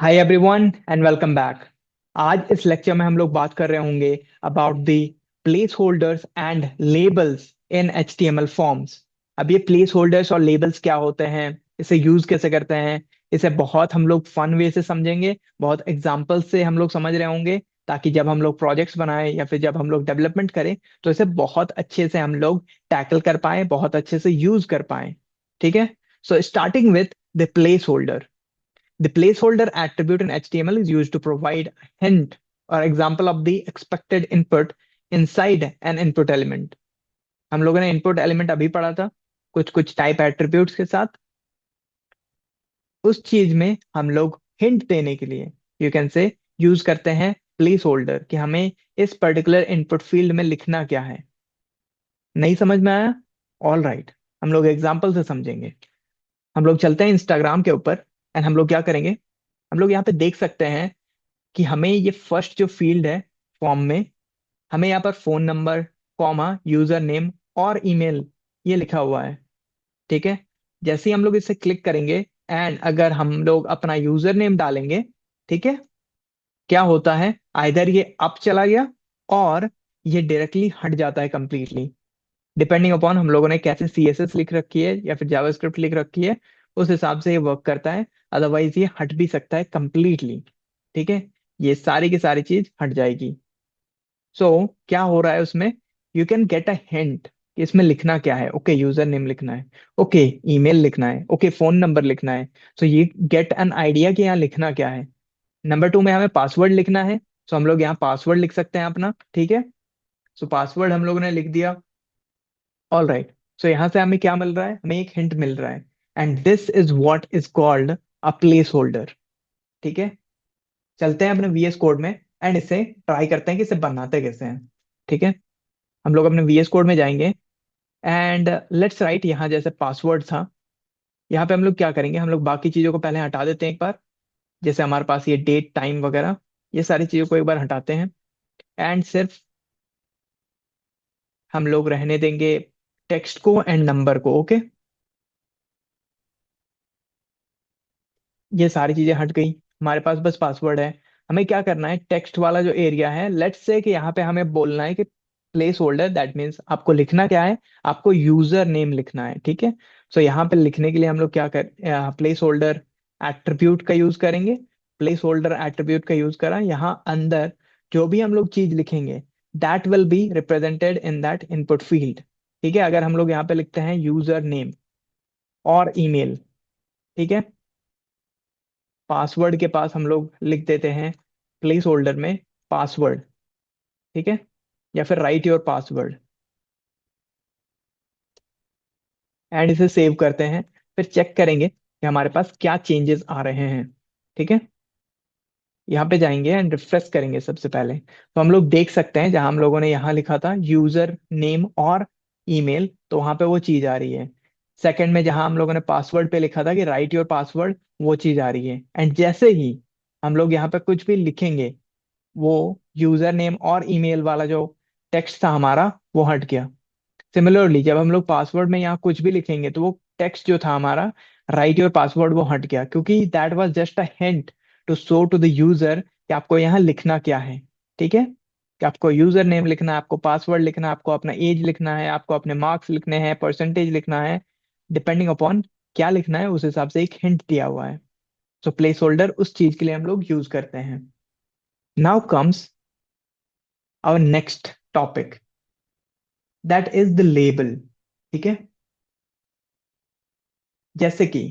Hi everyone and welcome back. आज इस lecture में हम लोग बात कर रहे होंगे about the place holders and labels in HTML forms. अब ये प्लेस होल्डर्स और लेबल्स क्या होते हैं, इसे यूज कैसे करते हैं, इसे बहुत हम लोग फन वे से समझेंगे, बहुत एग्जांपल्स से हम लोग समझ रहे होंगे, ताकि जब हम लोग प्रोजेक्ट्स बनाएं या फिर जब हम लोग डेवलपमेंट करें तो इसे बहुत अच्छे से हम लोग टैकल कर पाएं, बहुत अच्छे से यूज कर पाएं। ठीक है। So starting with the place holder. The placeholder attribute in HTML is used to provide a hint or example of the expected input inside an input element. हम लोगों ने इनपुट एलिमेंट अभी पढ़ा था, कुछ कुछ टाइप एट्रीब्यूट्स के साथ। उस चीज में हम लोग हिंट देने के लिए यू कैन से यूज करते हैं प्लेस होल्डर, कि हमें इस पर्टिकुलर इनपुट फील्ड में लिखना क्या है। नहीं समझ में आया? ऑल राइट, हम लोग एग्जाम्पल से समझेंगे। हम लोग चलते हैं इंस्टाग्राम के ऊपर एंड हम लोग क्या करेंगे, हम लोग यहाँ पे देख सकते हैं कि हमें ये फर्स्ट जो फील्ड है फॉर्म में, हमें यहाँ पर phone number, comma, user name और ईमेल ये लिखा हुआ है। ठीक है। जैसे ही हम लोग इसे क्लिक करेंगे एंड अगर हम लोग अपना यूजर नेम डालेंगे, ठीक है, क्या होता है, आइदर ये अप चला गया और ये डायरेक्टली हट जाता है कंप्लीटली, डिपेंडिंग अपॉन हम लोगों ने कैसे CSS लिख रखी है या फिर जावास्क्रिप्ट लिख रखी है, उस हिसाब से ये वर्क करता है। अदरवाइज ये हट भी सकता है कंप्लीटली। ठीक है। ये सारी की सारी चीज हट जाएगी। सो क्या हो रहा है उसमें, you can get a hint कि इसमें लिखना क्या है। ओके, यूजर नेम लिखना है, ओके ईमेल लिखना है, ओके फोन नंबर लिखना है। सो ये गेट एन आइडिया कि यहाँ लिखना क्या है। नंबर 2 में हमें पासवर्ड लिखना है, सो हम लोग यहाँ पासवर्ड लिख सकते हैं अपना। ठीक है। सो पासवर्ड हम लोगों ने लिख दिया। All right. सो यहाँ से हमें क्या मिल रहा है, हमें एक हिंट मिल रहा है, and this is what is called a place holder. ठीक है। चलते हैं अपने VS कोड में एंड इसे ट्राई करते हैं कि इसे बनाते कैसे हैं। ठीक है। हम लोग अपने VS कोड में जाएंगे एंड लेट्स राइट, यहाँ जैसे पासवर्ड था, यहाँ पे हम लोग क्या करेंगे, हम लोग बाकी चीजों को पहले हटा देते हैं एक बार। जैसे हमारे पास ये डेट टाइम वगैरह, ये सारी चीजों को एक बार हटाते हैं एंड सिर्फ हम लोग रहने देंगे टेक्स्ट को एंड नंबर को। ओके, ये सारी चीजें हट गई, हमारे पास बस पासवर्ड है। हमें क्या करना है, टेक्स्ट वाला जो एरिया है, लेट्स से कि यहाँ पे हमें बोलना है कि प्लेस होल्डर, दैट मीन्स आपको लिखना क्या है, आपको यूजर नेम लिखना है। ठीक है। सो यहाँ पे लिखने के लिए हम लोग क्या कर, प्लेस होल्डर एट्रीब्यूट का यूज करेंगे। प्लेस होल्डर एट्रीब्यूट का यूज करा, यहाँ अंदर जो भी हम लोग चीज लिखेंगे that will be represented in that input field. ठीक है। अगर हम लोग यहाँ पे लिखते हैं यूजर नेम और ईमेल, ठीक है, पासवर्ड के पास हम लोग लिख देते हैं प्लेस होल्डर में पासवर्ड। ठीक है। या फिर राइट योर पासवर्ड एंड इसे सेव करते हैं। फिर चेक करेंगे कि हमारे पास क्या चेंजेस आ रहे हैं। ठीक है। यहाँ पे जाएंगे एंड रिफ्रेश करेंगे सबसे पहले, तो हम लोग देख सकते हैं जहां हम लोगों ने यहाँ लिखा था यूजर नेम और ईमेल, तो वहां पे वो चीज आ रही है। सेकंड में जहां हम लोगों ने पासवर्ड पे लिखा था कि राइट योर पासवर्ड, वो चीज आ रही है। एंड जैसे ही हम लोग यहाँ पे कुछ भी लिखेंगे, वो यूजर नेम और ईमेल वाला जो टेक्स्ट था हमारा, वो हट गया। सिमिलरली जब हम लोग पासवर्ड में यहाँ कुछ भी लिखेंगे तो वो टेक्स्ट जो था हमारा राइट योर पासवर्ड, वो हट गया, क्योंकि that was just a hint to show to the user कि आपको यहाँ लिखना क्या है। ठीक है। कि आपको यूजर नेम लिखना है, आपको पासवर्ड लिखना है, आपको अपना एज लिखना है, आपको अपने मार्क्स लिखने हैं, परसेंटेज लिखना है, डिपेंडिंग अपॉन क्या लिखना है उस हिसाब से एक हिंट दिया हुआ है। सो प्लेस होल्डर उस चीज के लिए हम लोग यूज करते हैं। Now comes our next topic, that is the label. ठीक है। जैसे कि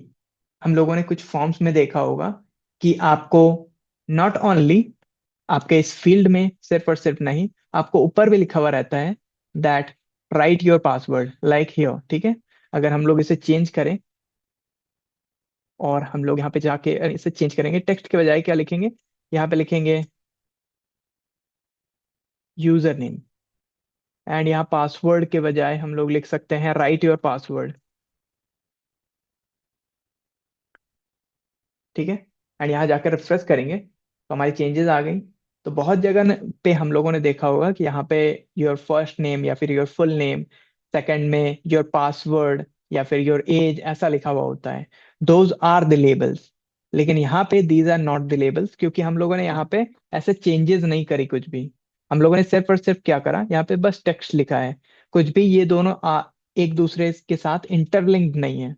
हम लोगों ने कुछ फॉर्म्स में देखा होगा कि आपको नॉट ओनली आपके इस फील्ड में सिर्फ और सिर्फ नहीं, आपको ऊपर भी लिखा हुआ रहता है that right your password like here. ठीक है। अगर हम लोग इसे चेंज करें और हम लोग यहाँ पे जाके इसे चेंज करेंगे, टेक्स्ट के बजाय क्या लिखेंगे, यहाँ पे लिखेंगे यूजर नेम एंड यहाँ पासवर्ड के बजाय हम लोग लिख सकते हैं राइट योर पासवर्ड। ठीक है। एंड यहाँ जाकर रिफ्रेश करेंगे तो हमारी चेंजेस आ गई। तो बहुत जगह पे हम लोगों ने देखा होगा कि यहाँ पे योर फर्स्ट नेम या फिर योर फुल नेम, सेकंड में योर पासवर्ड या फिर योर एज, ऐसा लिखा हुआ होता है। Those are the labels. लेकिन यहाँ पे these are not the labels, क्योंकि हम लोगों ने यहाँ पे ऐसे चेंजेस नहीं करी कुछ भी। हम लोगों ने सिर्फ और सिर्फ क्या करा, यहाँ पे बस टेक्स्ट लिखा है। कुछ भी ये दोनों एक दूसरे के साथ इंटरलिंक्ड नहीं है।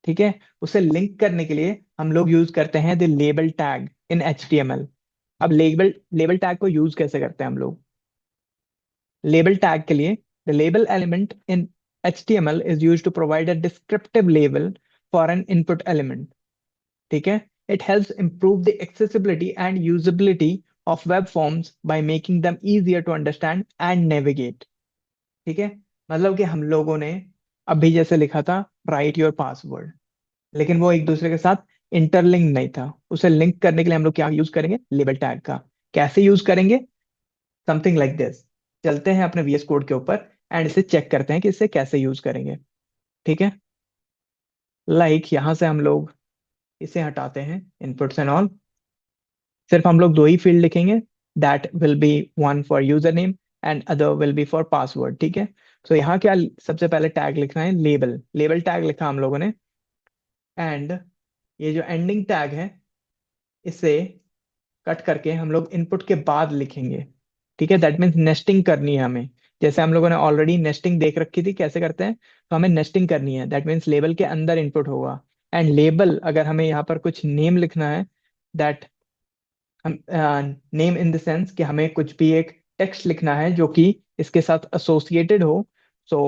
ठीक है। उसे लिंक करने के लिए हम लोग यूज करते हैं the label tag in HTML। अब लेबल लेबल टैग को यूज कैसे करते हैं हम लोग? लेबल टैग के लिए, the label element in HTML is use to provide a descriptive label for an input element. ठीक है। It helps improve the accessibility and usability of web forms by making them easier to understand and navigate। ठीक है। मतलब कि हम लोगों ने अभी जैसे लिखा था राइट योर पासवर्ड, लेकिन वो एक दूसरे के साथ इंटरलिंक नहीं था। उसे लिंक करने के लिए हम लोग क्या यूज करेंगे? लेबल टैग का। कैसे यूज करेंगे? Something like this. चलते हैं अपने VS कोड के ऊपर एंड इसे चेक करते हैं कि इसे कैसे यूज करेंगे। ठीक है। यहाँ से हम लोग इसे हटाते हैं, इनपुट्स एंड ऑल। सिर्फ हम लोग दो ही फील्ड लिखेंगे, that will B one for user name and other will be for password. ठीक है। तो यहाँ क्या सबसे पहले टैग लिखना है? लेबल। लेबल टैग लिखा हम लोगों ने। एंड ये जो एंडिंग टैग है, इसे कट करके हम लोग इनपुट के बाद लिखेंगे। ठीक है। दैट मीन्स नेस्टिंग करनी है हमें। जैसे हम लोगों ने ऑलरेडी नेस्टिंग देख रखी थी कैसे करते हैं, तो हमें नेस्टिंग करनी है। दैट मीन्स लेबल के अंदर इनपुट होगा। एंड लेबल, अगर हमें यहाँ पर कुछ नेम लिखना है, दैट हम नेम इन द सेंस कि हमें कुछ भी एक टेक्स्ट लिखना है जो कि इसके साथ एसोसिएटेड हो। So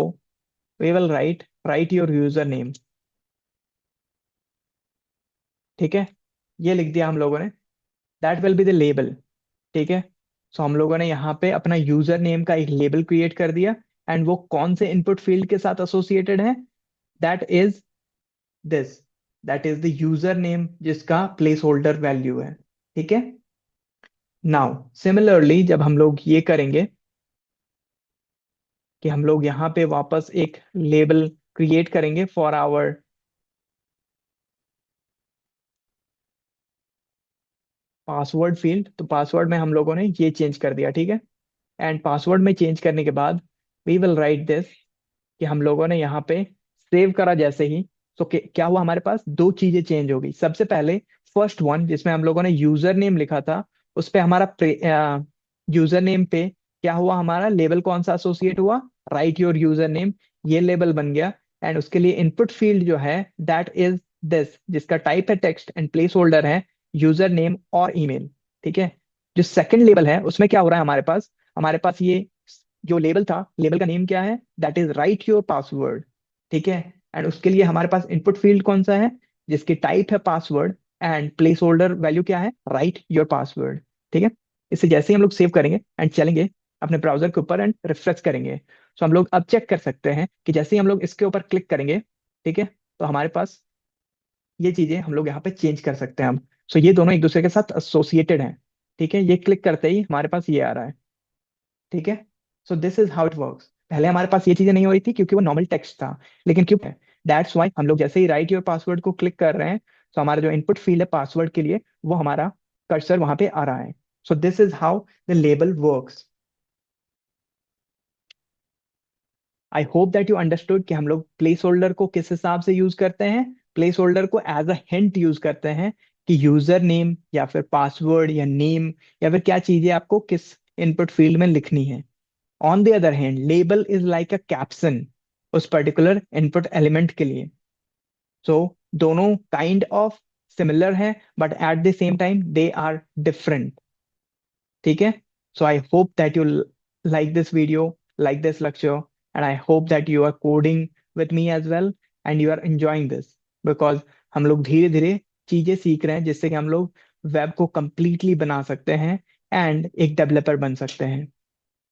we will write your user name. ठीक है। ये लिख दिया हम लोगों ने, that will be the label. ठीक है। सो हम लोगों ने यहाँ पे अपना यूजर नेम का एक लेबल क्रिएट कर दिया। एंड वो कौन से इनपुट फील्ड के साथ एसोसिएटेड है? That is this, that is the user name जिसका प्लेस होल्डर वैल्यू है। ठीक है। नाउ सिमिलरली जब हम लोग ये करेंगे कि हम लोग यहाँ पे वापस एक लेबल क्रिएट करेंगे फॉर आवर पासवर्ड फील्ड, तो पासवर्ड में हम लोगों ने ये चेंज कर दिया। ठीक है। एंड पासवर्ड में चेंज करने के बाद वी विल राइट दिस, कि हम लोगों ने यहाँ पे सेव करा जैसे ही, तो क्या हुआ, हमारे पास दो चीजें चेंज हो गई। सबसे पहले फर्स्ट वन, जिसमें हम लोगों ने यूजर नेम लिखा था, उस पे हमारा यूजर नेम पे क्या हुआ, हमारा लेबल कौन सा एसोसिएट हुआ? Right your user name. ये लेबल बन गया। एंड उसके लिए इनपुट फील्ड जो है दैट इज दिस, जिसका टाइप है टेक्स्ट एंड प्लेस होल्डर है यूजर नेम और ईमेल। ठीक है। जो सेकंड लेबल है उसमें क्या हो रहा है, हमारे पास ये जो लेबल था, लेबल का नेम क्या है? That is right your password. ठीक है। एंड उसके लिए हमारे पास इनपुट फील्ड कौन सा है? जिसकी टाइप है password and place holder value क्या है? Right your password. ठीक है। इसे जैसे ही हम लोग सेव करेंगे एंड चलेंगे अपने ब्राउजर के ऊपर एंड रिफ्रेश करेंगे, तो हम लोग अब चेक कर सकते हैं कि जैसे ही हम लोग इसके ऊपर क्लिक करेंगे, ठीक है, तो हमारे पास ये चीजें हम लोग यहाँ पे चेंज कर सकते हैं हम। सो ये दोनों एक दूसरे के साथ एसोसिएटेड हैं। ठीक है। ये क्लिक करते ही हमारे पास ये आ रहा है। ठीक है। So this is how it works. पहले हमारे पास ये चीजें नहीं हो रही थी क्योंकि वो नॉर्मल टेक्स्ट था, लेकिन क्यों है, दैट्स वाई हम लोग जैसे ही राइट योर पासवर्ड को क्लिक कर रहे हैं, तो हमारा जो इनपुट फील्ड है पासवर्ड के लिए, वो हमारा कर्सर वहां पे आ रहा है। So this is how the label works. I hope that you understood कि हम लोग प्लेस होल्डर को किस हिसाब से यूज करते हैं। प्लेस होल्डर को एज अ हिंट यूज करते हैं कि यूजर नेम या फिर पासवर्ड या नेम या फिर क्या चीजें आपको किस इनपुट फील्ड में लिखनी है। On the other hand label is like a caption उस पर्टिकुलर इनपुट एलिमेंट के लिए। सो दोनों काइंड ऑफ सिमिलर हैं, but at the same time they are different. ठीक है। So I hope that you like this video, like this lecture, and I hope that you are coding with me as well and you are enjoying this, because हम लोग धीरे धीरे चीजें सीख रहे हैं जिससे कि हम लोग वेब को completely बना सकते हैं एंड एक डेवलपर बन सकते हैं।